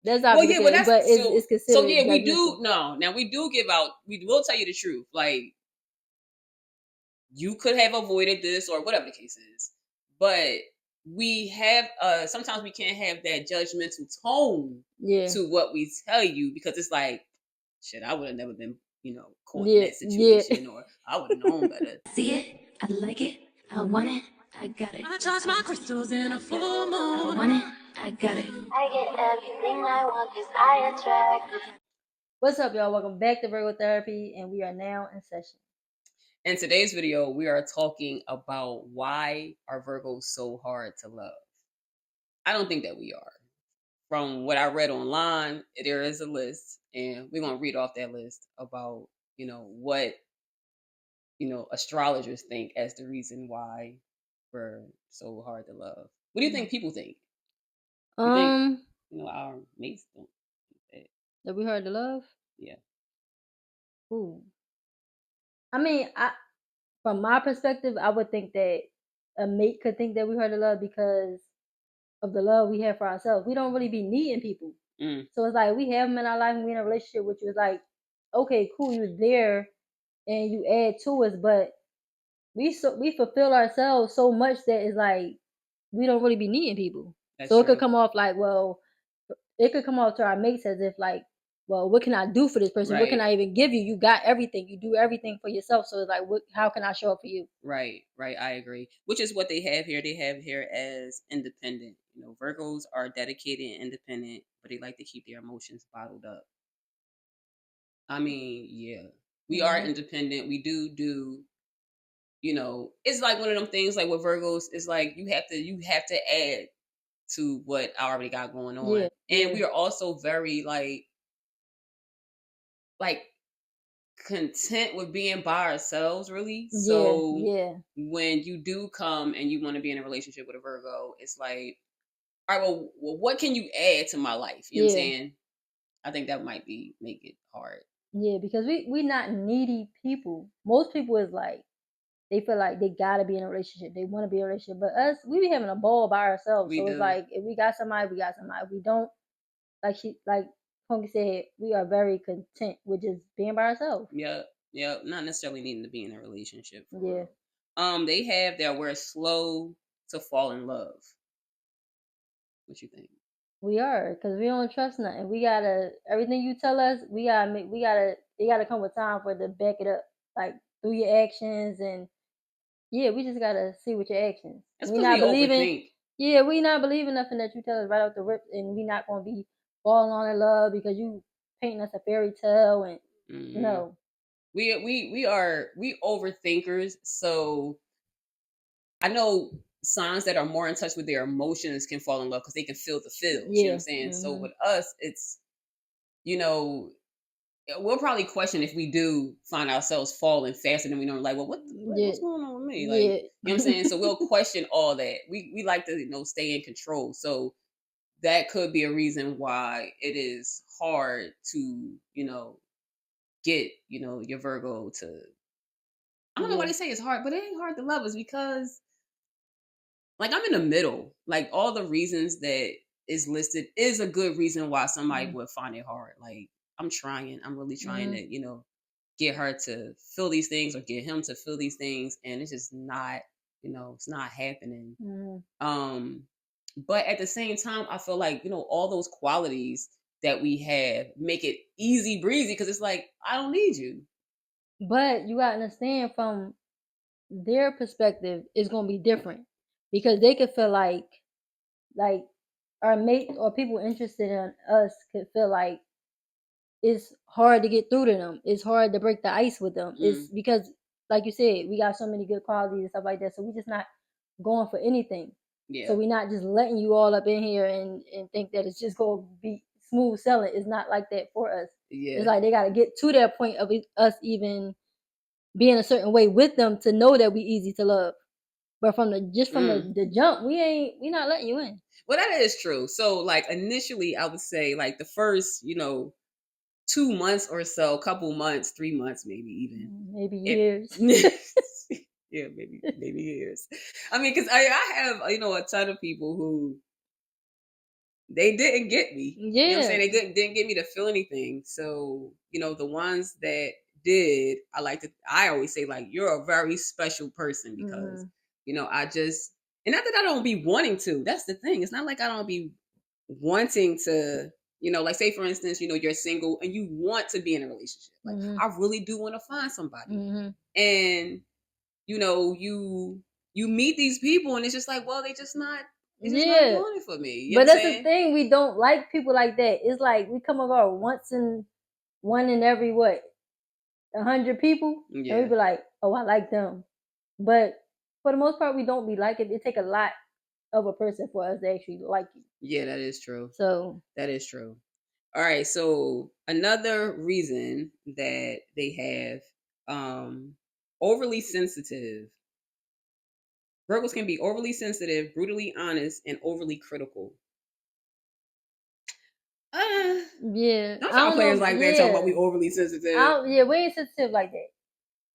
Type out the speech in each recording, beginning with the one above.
That's not Well, the yeah, well, case, but that's so. it's So considered yeah, we do. judgmental. No, now we do give out. We will tell you the truth. Like you could have avoided this or whatever the case is, but we have. Sometimes we can't have that judgmental tone Yeah, to what we tell you because it's like, shit, I would have never been, caught in yeah, that yeah. situation, or I would have known better. See it, I like it, I want it, I got it. I charge my crystals in a full moon. I want it, I got it. I get everything I want because I attract. What's up, y'all? Welcome back to Virgo Therapy, and we are now in session. In today's video, we are talking about why are Virgos so hard to love. I don't think that we are. From what I read online, there is a list, and we're gonna read off that list about what astrologers think as the reason why we're so hard to love. What do you think people think? You think Um, our mates don't think that? that we hard to love. Yeah. Ooh, I mean, from my perspective, I would think that a mate could think that we hard to love because of the love we have for ourselves. We don't really be needing people, so it's like we have them in our life and we in a relationship, which is like, okay, cool, you was there and you add to us, but we fulfill ourselves so much that it's like we don't really be needing people. That's So it could true. come off like, well, it could come off to our mates as if like, well, what can I do for this person? What can Right. I even give you? You got everything. You do everything for yourself. So it's like, how can I show up for you? Right. I agree. Which is what they have here. They have here as independent. Virgos are dedicated and independent, but they like to keep their emotions bottled up. I mean, yeah, we are independent. We do. It's like one of them things. Like with Virgos, it's like you have to add to what I already got going on, Yeah, and yeah, we are also very like content with being by ourselves, really. yeah, So yeah. when you do come and you want to be in a relationship with a Virgo, it's like, all right, well, what can you add to my life? You know what I'm Yeah, saying? I think that might make it hard. yeah, because we not needy people. Most people is like they feel like they gotta be in a relationship. They want to be in a relationship. But us, we be having a ball by ourselves. We So it's do. like if we got somebody, we got somebody. If we don't, like Punky said, we are very content with just being by ourselves. Yep. Not necessarily needing to be in a relationship for Yeah. real. They have that we're slow to fall in love. What you think? We are, cause we don't trust nothing. We gotta everything you tell us. We gotta make. We gotta. It gotta come with time for it to back it up, like through your actions and yeah. We just gotta see with your actions. That's We because we not believing. overthink. Yeah, we not believing nothing that you tell us right off the rip, and we not gonna be falling on in love because you painting us a fairy tale and Mm-hmm. no. We overthinkers. So I know signs that are more in touch with their emotions can fall in love because they can feel the feels. You know what I'm Yeah. saying? So Hmm. with us, it's you know we'll probably question if we do find ourselves falling faster than we know. Like, well, Yeah. what's going on with me? Like, Yeah. you know what I'm saying? So we'll question all that. We like to stay in control. So that could be a reason why it is hard to get your Virgo to. I don't know why Yeah. they say it's hard, but it ain't hard to love us because like I'm in the middle. Like all the reasons that is listed is a good reason why somebody would find it hard. Like I'm trying. I'm really trying Mm-hmm. to, get her to feel these things or get him to feel these things. And it's just not, it's not happening. Mm-hmm. Um, but at the same time, I feel like, all those qualities that we have make it easy breezy because it's like, I don't need you. But you gotta understand from their perspective is gonna be different because they could feel like our mate or people interested in us could feel like it's hard to get through to them. It's hard to break the ice with them. It's because like you said, we got so many good qualities and stuff like that. So we just not going for anything. So Yeah. we're not just letting you all up in here and think that it's just gonna be smooth selling. It's not like that for us. Yeah. It's like they gotta get to that point of us even being a certain way with them to know that we easy to love. But from the jump, we not letting you in. Well, that is true. So, like initially, I would say like the first, 2 months or so, couple months, 3 months, maybe even. Maybe It, years. yeah, maybe years. I mean, because I have a ton of people who they didn't get me. Yeah. You know what I'm saying? They didn't get me to feel anything. So, the ones that did, I always say, like, you're a very special person because, I just, and not that I don't be wanting to. That's the thing. It's not like I don't be wanting to, like, say for instance, you're single and you want to be in a relationship. Like, I really do want to find somebody. And, you meet these people and it's just like, well, they just not doing it for me. You but know that's what I'm the thing. We don't like people like that. It's like we come about once in one in every 100 people, and we be like, oh, I like them. But for the most part, we don't be like it. It take a lot of a person for us to actually like you. Yeah, that is true. So that is true. All right. So another reason that they have overly sensitive. Virgos can be overly sensitive, brutally honest, and overly critical. Yeah, Don't y'all players like that talking about we overly sensitive? Yeah, we ain't sensitive like that.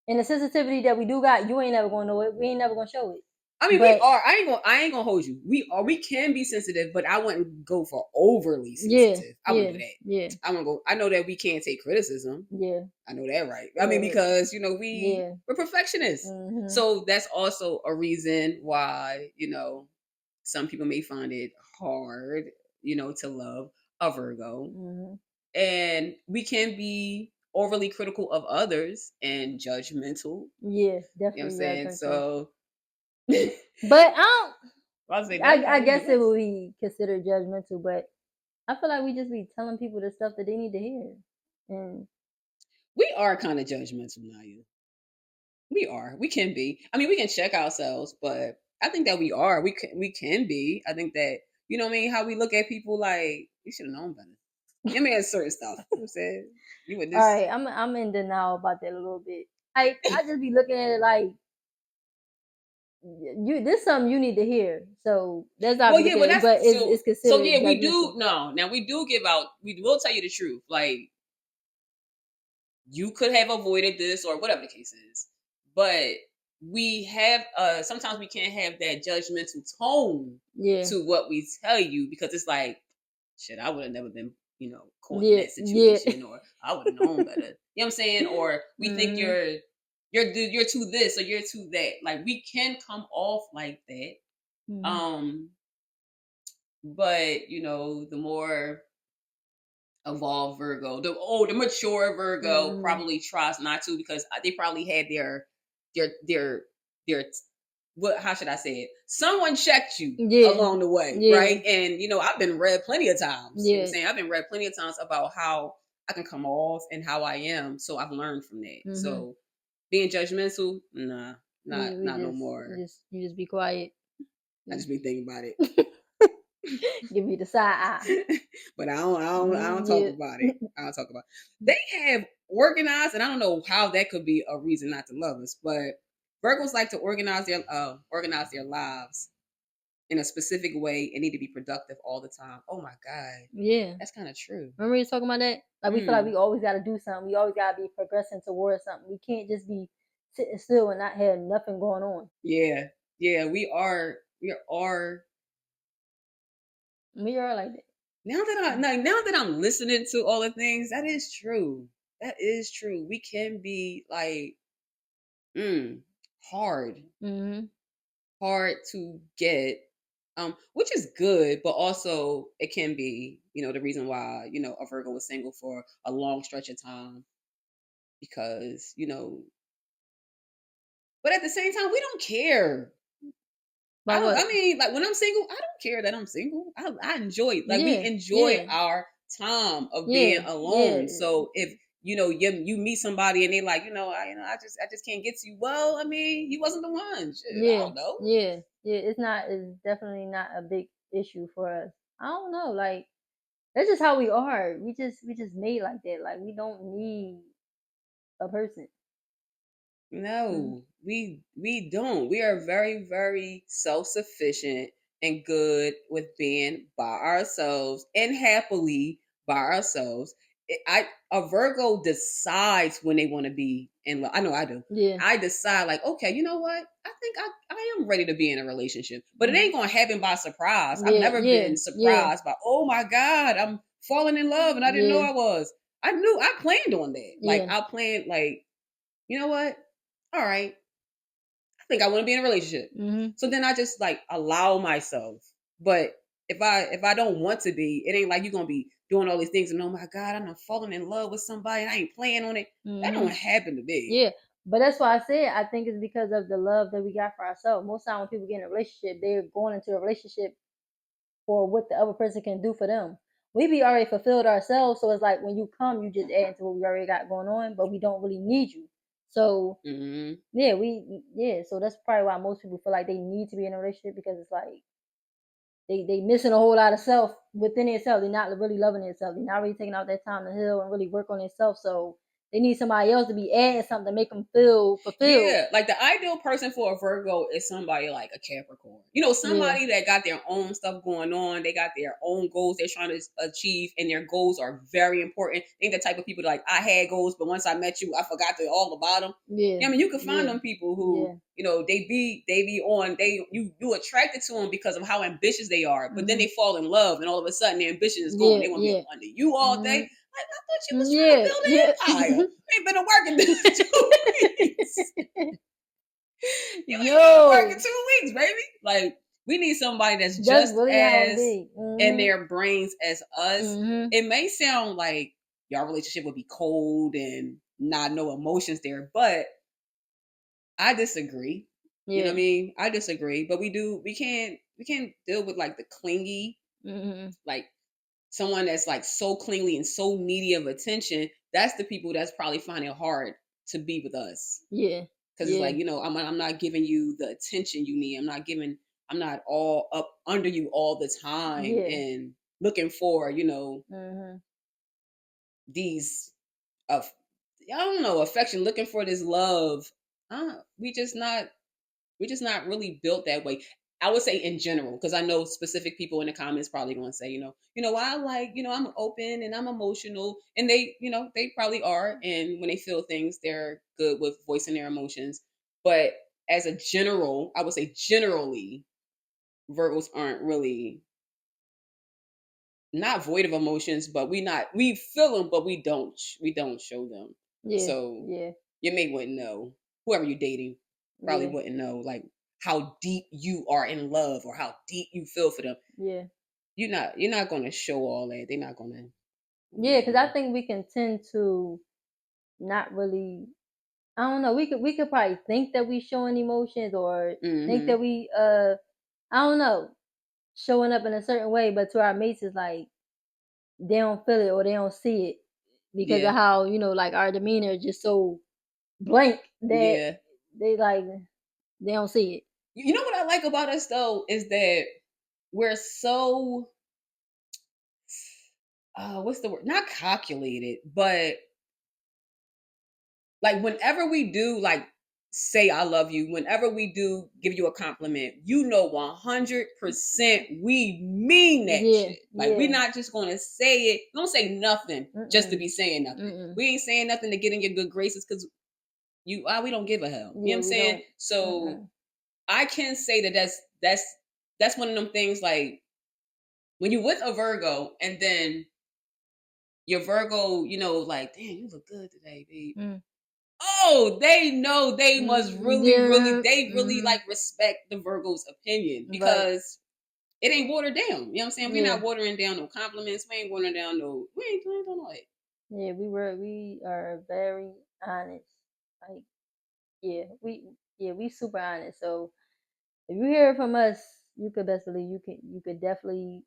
And the sensitivity that we do got, you ain't never gonna know it. We ain't never gonna show it. I mean, we are. I ain't gonna hold you. We are. We can be sensitive, but I wouldn't go for overly sensitive. I wouldn't do that. Yeah. I wouldn't go. I know that we can't take criticism. Yeah. I know that, right? I mean, because we're perfectionists. So that's also a reason why some people may find it hard, to love a Virgo, and we can be overly critical of others and judgmental. Yeah, definitely. You know what I'm saying? So. But I guess it would be considered judgmental, but I feel like we just be telling people the stuff that they need to hear. And we are kind of judgmental now, we are. We can be. I mean, we can check ourselves, but I think that we are. We can be. I think that what I mean, how we look at people like you should have known better. I mean, certain stuff. You know what I'm saying? You would just... All right, I'm in denial about that a little bit. I just be looking at it like this is something you need to hear. So that's not but it's considered. So yeah, we do now we do give out, we will tell you the truth. Like, you could have avoided this or whatever the case is. But we have sometimes we can't have that judgmental tone to what we tell you, because it's like, shit, I would have never been, caught in that situation, or I would have known better. You know what I'm saying? Or we think you're to this or you're to that. Like, we can come off like that. But the more evolved Virgo, the mature Virgo probably tries not to, because they probably had their what, how should I say it? Someone checked you along the way, right? And I've been read plenty of times. You know what I'm saying? I've been read plenty of times about how I can come off and how I am. So I've learned from that. So being judgmental, nah, not no more. You just be quiet. I just be thinking about it. Give me the side eye. But I don't talk about it. I don't talk about it. They have organized, and I don't know how that could be a reason not to love us, but Virgos like to organize their lives in a specific way and need to be productive all the time. Oh my God. Yeah. That's kind of true. Remember you talking about that? Like, we feel like we always gotta do something. We always gotta be progressing towards something. We can't just be sitting still and not have nothing going on. Yeah. Yeah, we are like that. Now that I'm listening to all the things, that is true. That is true. We can be like hard. Hard to get. Which is good, but also it can be, the reason why, a Virgo was single for a long stretch of time. Because, but at the same time, we don't care. I mean, like, when I'm single, I don't care that I'm single. I enjoy it. Like, we enjoy our time of being alone. So if you meet somebody and they like, I just can't get to you. Well, I mean, he wasn't the one. Shit, I don't know. Yeah. It's definitely not a big issue for us. I don't know. Like, that's just how we are. We just made like that. Like, we don't need a person. No, we don't. We are very, very self-sufficient and good with being by ourselves and happily by ourselves. A Virgo decides when they want to be in love. I know I do. Yeah. I decide like, okay, you know what? I think I am ready to be in a relationship. But it ain't gonna happen by surprise. I've Yeah, never yeah, been yeah, surprised by, oh my God, I'm falling in love and I didn't know yeah, I was. I planned on that. Like yeah. I planned like, you know what? All right, I think I want to be in a relationship. Mm-hmm. So then I just like allow myself. But if I don't want to be, it ain't like you're gonna be doing all these things and oh my God, I'm not falling in love with somebody and I ain't playing on it. That Mm-hmm. don't happen to me. Yeah. But that's why I said I think it's because of the love that we got for ourselves. Most time when people get in a relationship, they're going into a relationship for what the other person can do for them. We be already fulfilled ourselves, so it's like when you come, you just add to what we already got going on, but we don't really need you. So Mm-hmm. yeah, so that's probably why most people feel like they need to be in a relationship because it's like they missing a whole lot of self within themselves. They're not really loving themselves. They're not really taking out that time to heal and really work on themselves. So they need somebody else to be adding something to make them feel fulfilled. Yeah, like the ideal person for a Virgo is somebody like a Capricorn. You know, Yeah, somebody that got their own stuff going on. They got their own goals they're trying to achieve, and their goals are very important. They ain't the type of people that like, I had goals, but once I met you, I forgot all about them. yeah, I mean, you can find yeah, them people yeah. who, you know, they be on you attracted to them because of how ambitious they are, but then Mm-hmm. they fall in love, and all of a sudden their ambition is gone. Yeah, They want to be yeah. up under you all day. Mm-hmm. Like I thought you was trying to Yeah, build yeah. an empire. Ain't been to work in 2 weeks. You ain't been to work in Yo, 2 weeks, baby. Like, we need somebody that's that's just really how it as be. in Mm-hmm. their brains as us. Mm-hmm. It may sound like y'all relationship would be cold and not no emotions there, but I disagree. You know what Yeah. I mean? I disagree. But we can't deal with like the clingy, Mm-hmm. like someone that's like so clingy and so needy of attention. That's the people that's probably finding it hard to be with us. Yeah. Because it's Yeah. like, you know, I'm not giving you the attention you need. I'm not all up under you all the time Yeah. and looking for, you know, Mm-hmm. these of I don't know, affection, looking for this love. We just not really built that way. I would say in general, because I know specific people in the comments probably going to say, I like, I'm open and I'm emotional, and they, they probably are, and when they feel things, they're good with voicing their emotions. But as a general, I would say generally, Virgos aren't really not void of emotions, but we feel them, but we don't show them. Yeah. So Yeah. you may wouldn't know. Whoever you're dating probably Yeah. wouldn't know like how deep you are in love or how deep you feel for them. Yeah. You're not gonna show all that. They're not gonna Yeah. Because I know. think we can tend to not really. I don't know. We could probably think that we showing emotions or think Mm-hmm. that we I don't know showing up in a certain way, but to our mates it's like they don't feel it or they don't see it because of Yeah. how like our demeanor is just so blank that Yeah. they like they don't see it. You know what I like about us though is that we're so what's the word? Not calculated, but like whenever we do like say I love you, whenever we do give you a compliment, 100% we mean that Yeah, shit. Like we're yeah. not just gonna say it. We don't say nothing just to Mm-mm. be saying nothing. Mm-mm. We ain't saying nothing to get in your good graces because we don't give a hell. You know Yeah, what I'm we saying? don't. So Mm-mm. I can say that that's one of them things like when you with a Virgo and then your Virgo, like, damn, you look good today, babe. Mm. Oh, they know they must Yeah. they really like respect the Virgo's opinion Right. because it ain't watered down. You know what I'm saying? We're Yeah. not watering down no compliments. We ain't doing all that. Yeah, we are very honest. Like we super honest. So if you hear it from us, you could best believe you could definitely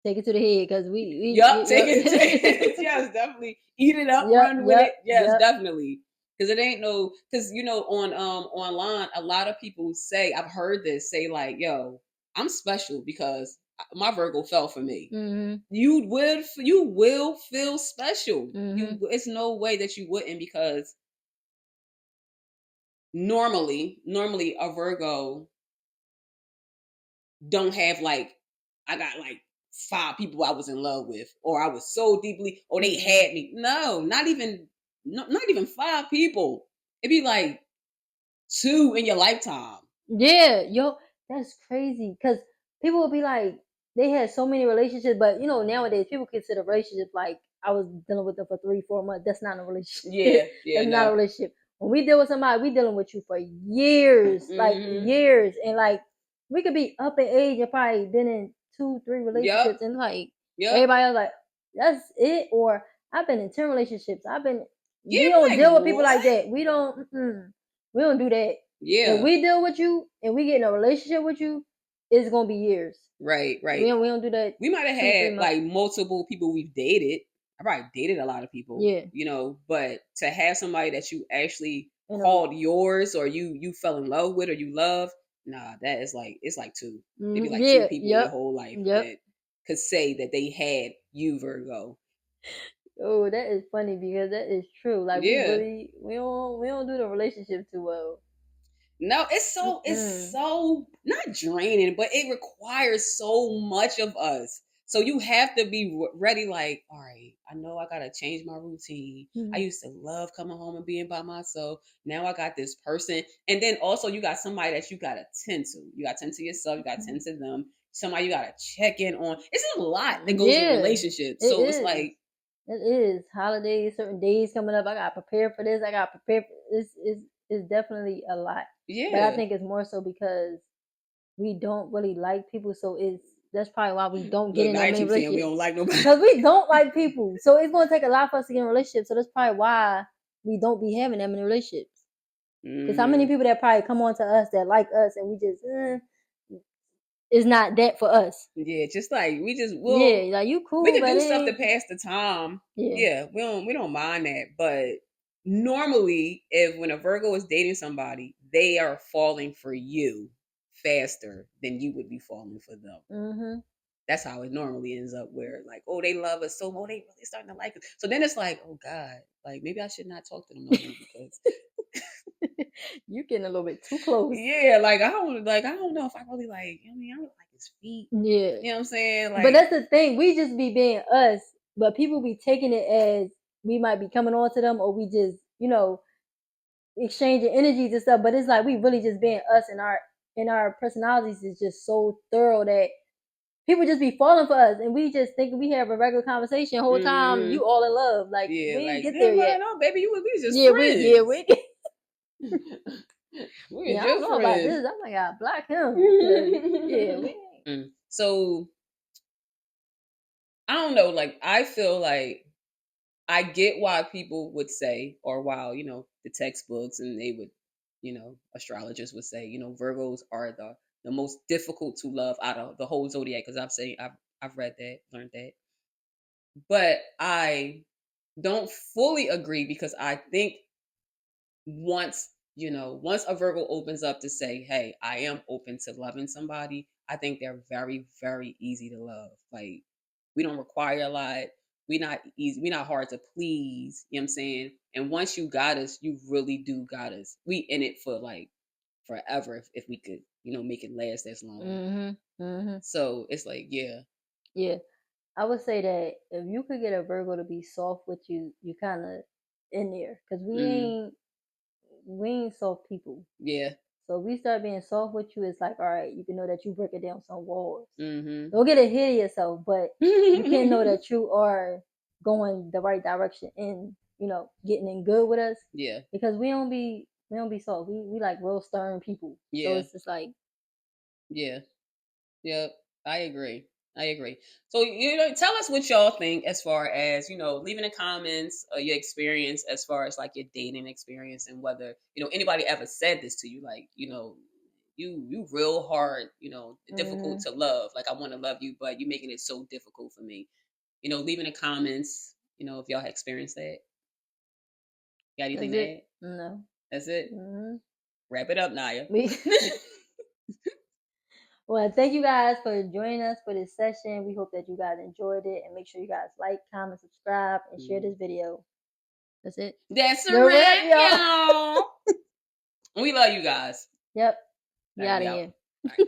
take it to the head because Yup, take it, yep. yes, definitely eat it up, Yep, run with yep, it. Yes, yep. definitely. Because it ain't no, because on online, a lot of people say I've heard this say like, "Yo, I'm special because my Virgo fell for me." Mhm. You will feel special. Mhm. It's no way that you wouldn't because normally a Virgo don't have like I got like 5 people I was in love with or I was so deeply or they Mm-mm. had me. No, not even not even 5 people. It'd be like 2 in your lifetime. Yeah, yo, that's crazy. Cause people will be like, they had so many relationships, but nowadays people consider relationships like I was dealing with them for 3, 4 months. That's not a relationship. Yeah, That's not a no. relationship. When we deal with somebody, we dealing with you for years, like Mm-hmm. years, and like we could be up in age and probably been in 2, 3 Yep. relationships, and like Yep. everybody else like that's it. Or I've been in 10 relationships. Yeah, We don't like, deal with people what? like that. We don't do that. If Yeah. we deal with you and we get in a relationship with you, it's gonna be years. Right. We don't do that. We might have 2, 3 had months. like multiple people we've dated. I probably dated a lot of people, Yeah. but to have somebody that you actually In a called yours or you fell in love with or you love, nah, that is like, it's like 2. Maybe like 2 yeah. people in your Yep. whole life Yep. that could say that they had you, Virgo. Oh, that is funny because that is true. Like Yeah. we don't do the relationship too well. No, it's Mm-mm. so not draining, but it requires so much of us. So you have to be ready. Like, all right, I know I gotta change my routine. I Mm-hmm. used to love coming home and being by myself. Now I got this person, and then also you got somebody that you gotta tend to. You gotta tend to yourself. You gotta tend to them. Somebody you gotta check in on. It's a lot that goes in Yeah, relationships. it So it's is. like, It is holidays, certain days coming up. I got to prepare for this. I got to prepare. This is definitely a lot. But I yeah. think it's more so because we don't really like people, so that's probably why we don't get Look, in now that I many keep saying we relationships don't like nobody. because we don't like people. So it's gonna take a lot for us to get in relationships. So that's probably why we don't be having that many relationships. Because how many Hmm. people that probably come on to us that like us and we just is not that for us. Yeah, just like we just Yeah, will like you we cool, could but do it stuff to ain't. pass the time. Yeah. Yeah, we don't mind that. But normally if when a Virgo is dating somebody, they are falling for you faster than you would be falling for them. Mhm. That's how it normally ends up where like, oh, they love us so much, they really starting to like us. So then it's like, oh God, like maybe I should not talk to them no more because You getting a little bit too close. yeah, I don't know if I really like, I really like his feet. Yeah. You know what I'm saying? But Like, that's the thing. We just be being us, but people be taking it as we might be coming on to them or we just, exchanging energies and stuff. But it's like we really just being us and our personalities is just so thorough that people just be falling for us and we just think we have a regular conversation the whole time mm-hmm. you all in love. Like Yeah, we ain't like, get yeah, there well, yet. no, baby, we just Yeah, friends. we We're yeah, I don't just know about friends. this. I might gotta block him. 'Cause, yeah, we ain't. So I don't know. Like, I feel like I get why people would say, or why the textbooks and they would, astrologers would say, Virgos are the most difficult to love out of the whole zodiac. Because I've read that, learned that, but I don't fully agree because I think once once a Virgo opens up to say, hey, I am open to loving somebody, I think they're very, very easy to love. Like, we don't require a lot. We not hard to please, you know what I'm saying? And once you got us, you really do got us. We in it for like forever if we could, make it last as long. Mhm. Mhm. So it's like, yeah. Yeah. I would say that if you could get a Virgo to be soft with you, you kind of in there because Mm, we ain't soft people. yeah. So if we start being soft with you, it's like all right, you can know that you breaking down some walls. Mm-hmm. Don't get ahead of yourself, but you can know that you are going the right direction and getting in good with us Yeah. because we don't be soft. We like real stern people. So Yeah. it's just like Yeah. Yep, I agree. I agree. So, tell us what y'all think as far as, leave in the comments your experience as far as like your dating experience and whether, anybody ever said this to you, like, you real hard, difficult mm, to love. Like, I want to love you, but you making it so difficult for me. Leave in the comments, if y'all experienced that. Got anything that's to it. add? No. That's it. Mm-hmm. Wrap it up, Naya. We Well, thank you guys for joining us for this session. We hope that you guys enjoyed it and make sure you guys like, comment, subscribe, and share this video. That's it. That's a The wrap, wrap, y'all. y'all. We love you guys. Yep. All We right, out we of out. here. All right.